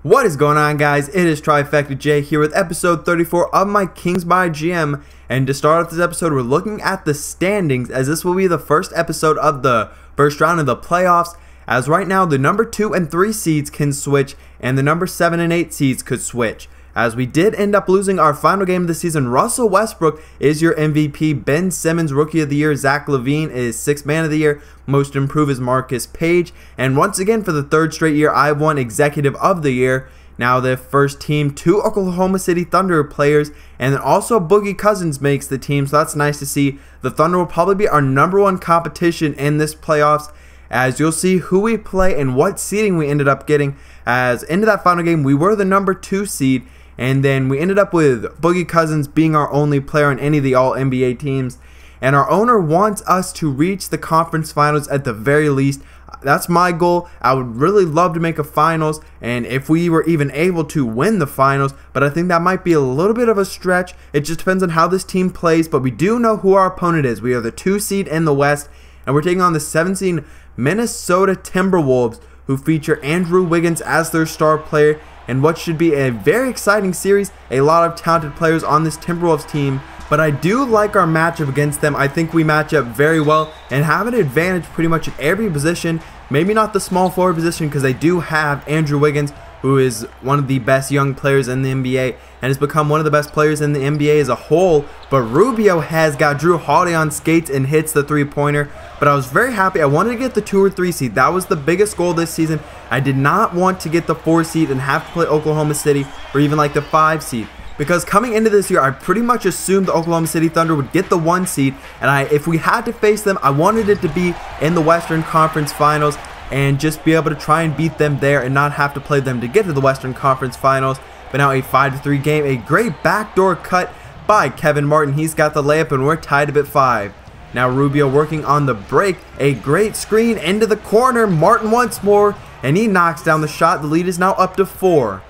What is going on, guys? It is Trifecta J here with episode 34 of my Kings MyGM, and to start off this episode, we're looking at the standings, as this will be the first episode of the first round of the playoffs, as right now the number 2 and 3 seeds can switch and the number 7 and 8 seeds could switch. As we did end up losing our final game of the season, Russell Westbrook is your MVP, Ben Simmons Rookie of the Year, Zach LaVine is 6th Man of the Year, Most Improved is Marcus Page, and once again for the third straight year I've won Executive of the Year. Now the first team, 2 Oklahoma City Thunder players, and then also Boogie Cousins makes the team, so that's nice to see. The Thunder will probably be our number 1 competition in this playoffs, as you'll see who we play and what seeding we ended up getting, as into that final game we were the number 2 seed, and then we ended up with Boogie Cousins being our only player on any of the All-NBA teams. And our owner wants us to reach the conference finals at the very least. That's my goal. I would really love to make a finals, and if we were even able to win the finals, but I think that might be a little bit of a stretch. It just depends on how this team plays, but we do know who our opponent is. We are the 2 seed in the West, and we're taking on the 7 seed Minnesota Timberwolves, who feature Andrew Wiggins as their star player, and what should be a very exciting series. A lot of talented players on this Timberwolves team, but I do like our matchup against them. I think we match up very well and have an advantage pretty much at every position. Maybe not the small forward position, because they do have Andrew Wiggins, who is one of the best young players in the NBA and has become one of the best players in the NBA as a whole. But Rubio has got Drew Holiday on skates and hits the three-pointer. But I was very happy. I wanted to get the 2 or 3 seed. That was the biggest goal this season. I did not want to get the 4 seed and have to play Oklahoma City or even like the 5 seed. Because coming into this year, I pretty much assumed the Oklahoma City Thunder would get the 1 seed. And if we had to face them, I wanted it to be in the Western Conference Finals and just be able to try and beat them there and not have to play them to get to the Western Conference Finals. But now a 5-3 game, a great backdoor cut by Kevin Martin. He's got the layup and we're tied up at 5. Now Rubio working on the break, a great screen into the corner. Martin once more, and he knocks down the shot. The lead is now up to 4.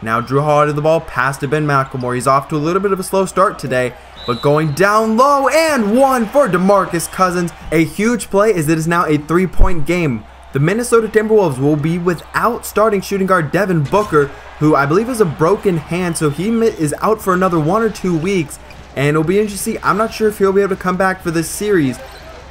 Now Drew Holiday the ball, pass to Ben McLemore. He's off to a little bit of a slow start today, but going down low, and 1 for DeMarcus Cousins. A huge play, as it is now a 3-point game. The Minnesota Timberwolves will be without starting shooting guard Devin Booker, who I believe has a broken hand, so he is out for another 1 or 2 weeks. And it'll be interesting to see. I'm not sure if he'll be able to come back for this series.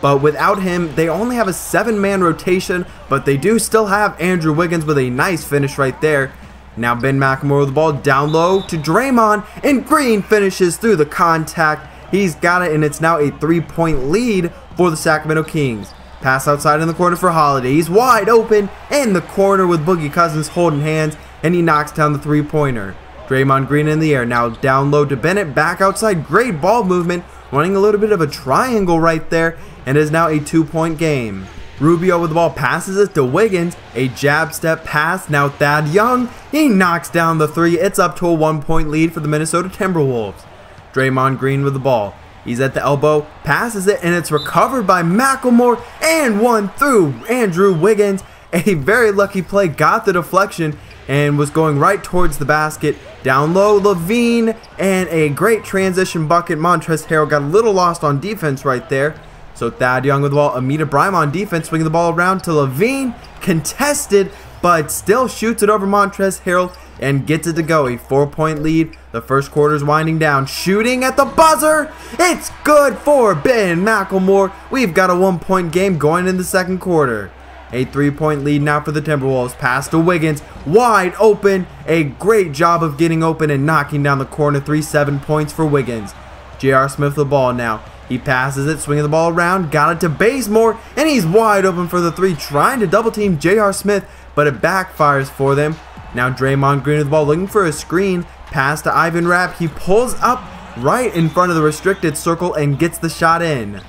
But without him, they only have a 7-man rotation. But they do still have Andrew Wiggins with a nice finish right there. Now Ben McLemore with the ball down low to Draymond. And Green finishes through the contact. He's got it, and it's now a 3-point lead for the Sacramento Kings. Pass outside in the corner for Holiday. He's wide open in the corner with Boogie Cousins holding hands. And he knocks down the 3-pointer. Draymond Green in the air, now down low to Bennett, back outside, great ball movement, running a little bit of a triangle right there, and is now a 2-point game. Rubio with the ball, passes it to Wiggins, a jab step pass, now Thad Young, he knocks down the 3, it's up to a 1-point lead for the Minnesota Timberwolves. Draymond Green with the ball, he's at the elbow, passes it, and it's recovered by McLemore, and 1 through Andrew Wiggins. A very lucky play, got the deflection, and was going right towards the basket. Down low, LaVine, and a great transition bucket. Montrezl Harrell got a little lost on defense right there. So Thad Young with the ball. Amita Bryant on defense, swinging the ball around to LaVine. Contested, but still shoots it over Montrezl Harrell and gets it to go. A 4-point lead. The first quarter's winding down. Shooting at the buzzer. It's good for Ben McLemore. We've got a 1-point game going in the second quarter. A 3-point lead now for the Timberwolves. Pass to Wiggins. Wide open. A great job of getting open and knocking down the corner. 7 points for Wiggins. J.R. Smith with the ball now. He passes it, swinging the ball around. Got it to Bazemore. And he's wide open for the 3. Trying to double team J.R. Smith, but it backfires for them. Now Draymond Green with the ball, looking for a screen. Pass to Ivan Rabb. He pulls up right in front of the restricted circle and gets the shot in.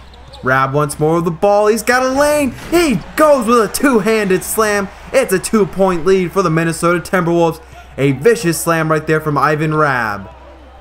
Rabb once more with the ball. He's got a lane. He goes with a 2-handed slam. It's a 2-point lead for the Minnesota Timberwolves. A vicious slam right there from Ivan Rabb.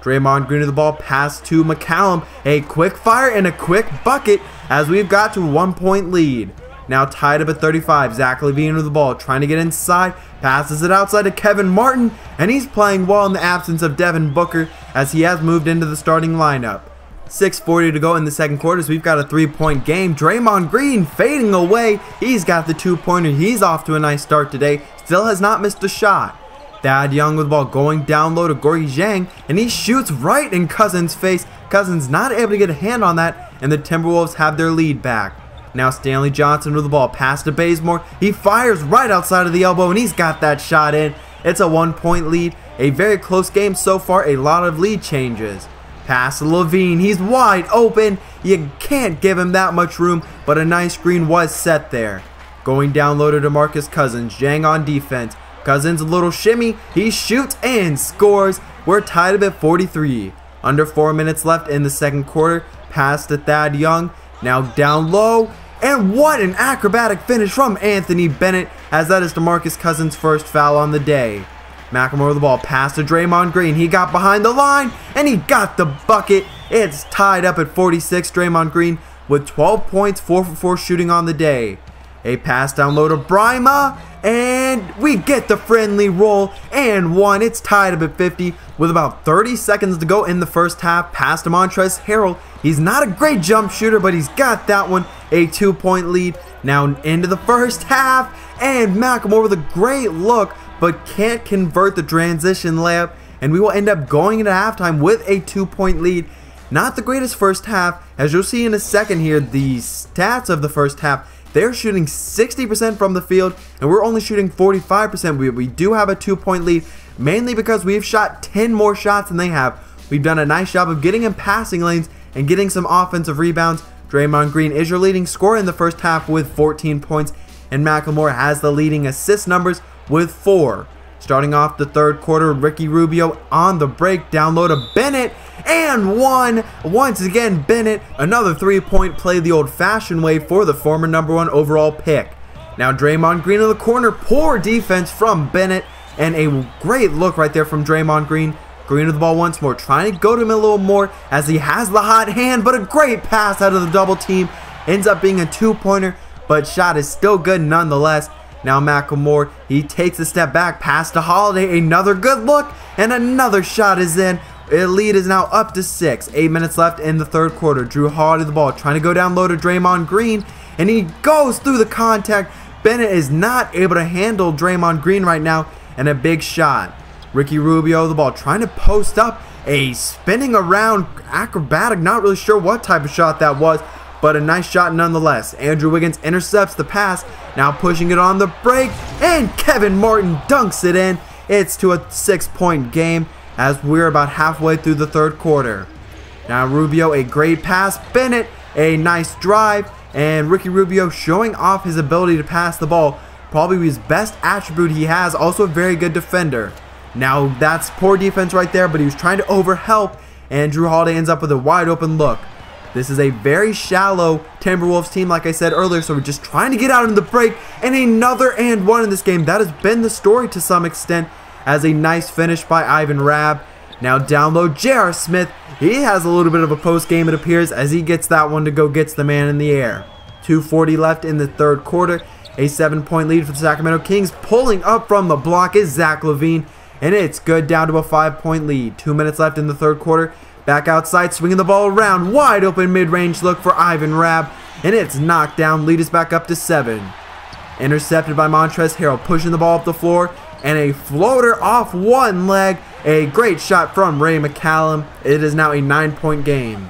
Draymond Green with the ball. Pass to McCallum. A quick fire and a quick bucket as we've got to a 1-point lead. Now tied up at 35. Zach LaVine with the ball, trying to get inside. Passes it outside to Kevin Martin. And he's playing well in the absence of Devin Booker, as he has moved into the starting lineup. 6:40 to go in the second quarter, so we've got a 3-point game. Draymond Green fading away. He's got the 2-pointer. He's off to a nice start today. Still has not missed a shot. Thad Young with the ball going down low to Gorgie Zhang, and he shoots right in Cousins' face. Cousins not able to get a hand on that, and the Timberwolves have their lead back. Now Stanley Johnson with the ball, pass to Bazemore. He fires right outside of the elbow, and he's got that shot in. It's a 1-point lead. A very close game so far, a lot of lead changes. Pass to Levine, he's wide open. You can't give him that much room, but a nice screen was set there. Going down low to DeMarcus Cousins, Zhang on defense. Cousins a little shimmy, he shoots and scores. We're tied up at 43. Under 4 minutes left in the second quarter. Pass to Thad Young, now down low. And what an acrobatic finish from Anthony Bennett, as that is DeMarcus Cousins' first foul on the day. McLemore with the ball, pass to Draymond Green. He got behind the line, and he got the bucket. It's tied up at 46. Draymond Green with 12 points, 4 for 4 shooting on the day. A pass down low to Brima, and we get the friendly roll and one. It's tied up at 50 with about 30 seconds to go in the first half. Pass to Montrezl Harrell. He's not a great jump shooter, but he's got that one. A 2-point lead. Now into the first half, and McLemore with a great look, but can't convert the transition layup, and we will end up going into halftime with a 2-point lead. Not the greatest first half. As you'll see in a second here, the stats of the first half, they're shooting 60% from the field, and we're only shooting 45%. We do have a 2-point lead, mainly because we've shot 10 more shots than they have. We've done a nice job of getting in passing lanes and getting some offensive rebounds. Draymond Green is your leading scorer in the first half with 14 points, and McLemore has the leading assist numbers with 4. Starting off the third quarter, Ricky Rubio on the break, down low to Bennett, and one. Once again, Bennett, another 3-point play the old-fashioned way for the former #1 overall pick. Now Draymond Green in the corner, poor defense from Bennett, and a great look right there from Draymond Green. Green with the ball once more, trying to go to him a little more as he has the hot hand, but a great pass out of the double team. Ends up being a 2-pointer, but shot is still good nonetheless. Now McLemore, he takes a step back, pass to Holiday, another good look, and another shot is in. The lead is now up to 6. 8 minutes left in the third quarter. Drew Holiday the ball, trying to go down low to Draymond Green, and he goes through the contact. Bennett is not able to handle Draymond Green right now, and a big shot. Ricky Rubio the ball, trying to post up, a spinning around acrobatic, not really sure what type of shot that was, but a nice shot nonetheless. Andrew Wiggins intercepts the pass, now pushing it on the break, and Kevin Martin dunks it in. It's to a 6-point game as we're about halfway through the third quarter. Now Rubio, a great pass. Bennett, a nice drive, and Ricky Rubio showing off his ability to pass the ball. Probably his best attribute he has, also a very good defender. Now that's poor defense right there, but he was trying to overhelp, and Drew Holiday ends up with a wide open look. This is a very shallow Timberwolves team, like I said earlier, so we're just trying to get out in the break, and another and one in this game. That has been the story to some extent, as a nice finish by Ivan Rabb. Now down low, J.R. Smith. He has a little bit of a post game, it appears, as he gets that one to go, gets the man in the air. 2:40 left in the third quarter. A 7-point lead for the Sacramento Kings. Pulling up from the block is Zach LaVine, and it's good, down to a 5-point lead. 2 minutes left in the third quarter. Back outside, swinging the ball around. Wide open mid-range look for Ivan Rabb, and it's knocked down. Lead is back up to 7. Intercepted by Montrezl Harrell, pushing the ball up the floor, and a floater off one leg. A great shot from Ray McCallum. It is now a 9-point game.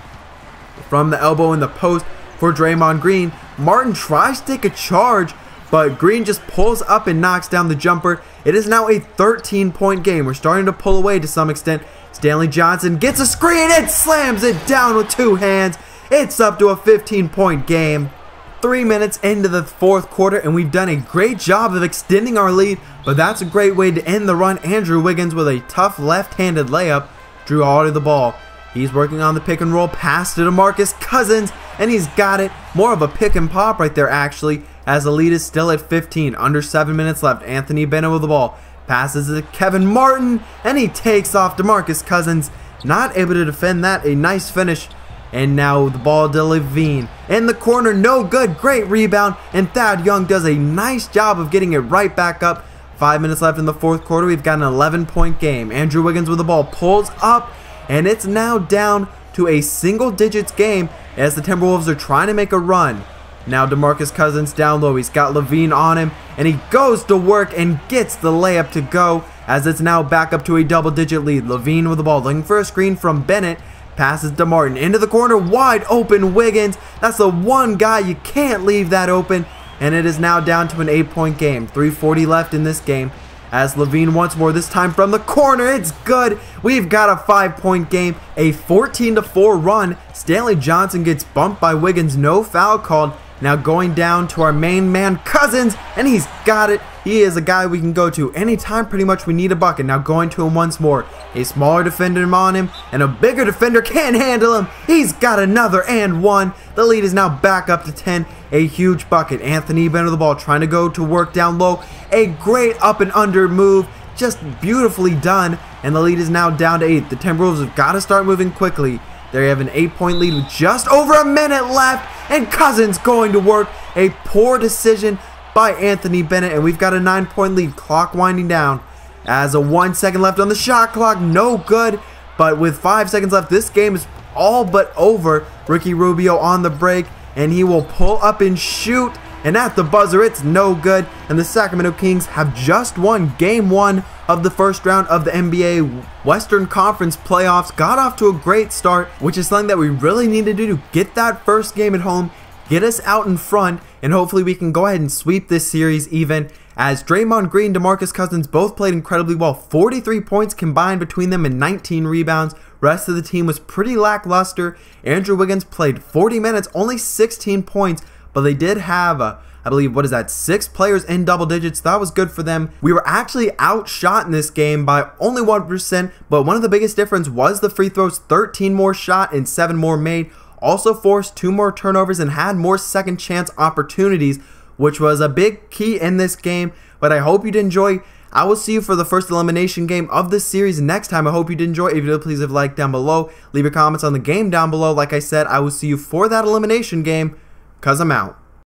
From the elbow in the post for Draymond Green, Martin tries to take a charge, but Green just pulls up and knocks down the jumper. It is now a 13-point game. We're starting to pull away to some extent. Stanley Johnson gets a screen and slams it down with 2 hands. It's up to a 15-point game. 3 minutes into the fourth quarter, and we've done a great job of extending our lead, but that's a great way to end the run. Andrew Wiggins with a tough left-handed layup. Drew Holiday the ball. He's working on the pick and roll, pass to DeMarcus Cousins, and he's got it. More of a pick and pop right there, actually, as the lead is still at 15. Under 7 minutes left. Anthony Bennett with the ball. Passes to Kevin Martin, and he takes off DeMarcus Cousins. Not able to defend that. A nice finish. And now the ball to Levine. In the corner, no good. Great rebound. And Thad Young does a nice job of getting it right back up. 5 minutes left in the fourth quarter. We've got an 11-point game. Andrew Wiggins with the ball pulls up, and it's now down to a single digits game as the Timberwolves are trying to make a run. Now DeMarcus Cousins down low. He's got Levine on him, and he goes to work and gets the layup to go. as it's now back up to a double-digit lead. Levine with the ball, looking for a screen from Bennett. Passes to Martin, into the corner, wide open Wiggins. That's the one guy, you can't leave that open. And it is now down to an 8-point game. 3:40 left in this game. As Levine once more, this time from the corner, it's good. We've got a 5-point game, a 14-4 run. Stanley Johnson gets bumped by Wiggins, no foul called. Now going down to our main man, Cousins, and he's got it. He is a guy we can go to anytime pretty much we need a bucket. Now going to him once more. A smaller defender on him, and a bigger defender can't handle him. He's got another and one. The lead is now back up to 10. A huge bucket. Anthony Bennett with the ball, trying to go to work down low. A great up and under move. Just beautifully done. And the lead is now down to 8. The Timberwolves have got to start moving quickly. They have an 8-point lead with just over a minute left. And Cousins going to work. A poor decision by Anthony Bennett. And we've got a 9-point lead. Clock winding down. As a 1 second left on the shot clock. No good. But with 5 seconds left, this game is all but over. Ricky Rubio on the break. And he will pull up and shoot. And at the buzzer, it's no good. And the Sacramento Kings have just won Game 1 of the first round of the NBA Western Conference playoffs. Got off to a great start, which is something that we really need to do to get that first game at home, get us out in front, and hopefully we can go ahead and sweep this series even. As Draymond Green and DeMarcus Cousins both played incredibly well. 43 points combined between them and 19 rebounds. Rest of the team was pretty lackluster. Andrew Wiggins played 40 minutes, only 16 points, but they did have, I believe, 6 players in double digits. That was good for them. We were actually outshot in this game by only 1%, but one of the biggest difference was the free throws. 13 more shot and 7 more made. Also forced 2 more turnovers and had more second chance opportunities, which was a big key in this game. But I hope you did enjoy. I will see you for the first elimination game of this series next time. I hope you did enjoy. If you did, please leave a like down below. Leave your comments on the game down below. Like I said, I will see you for that elimination game, 'cause I'm out.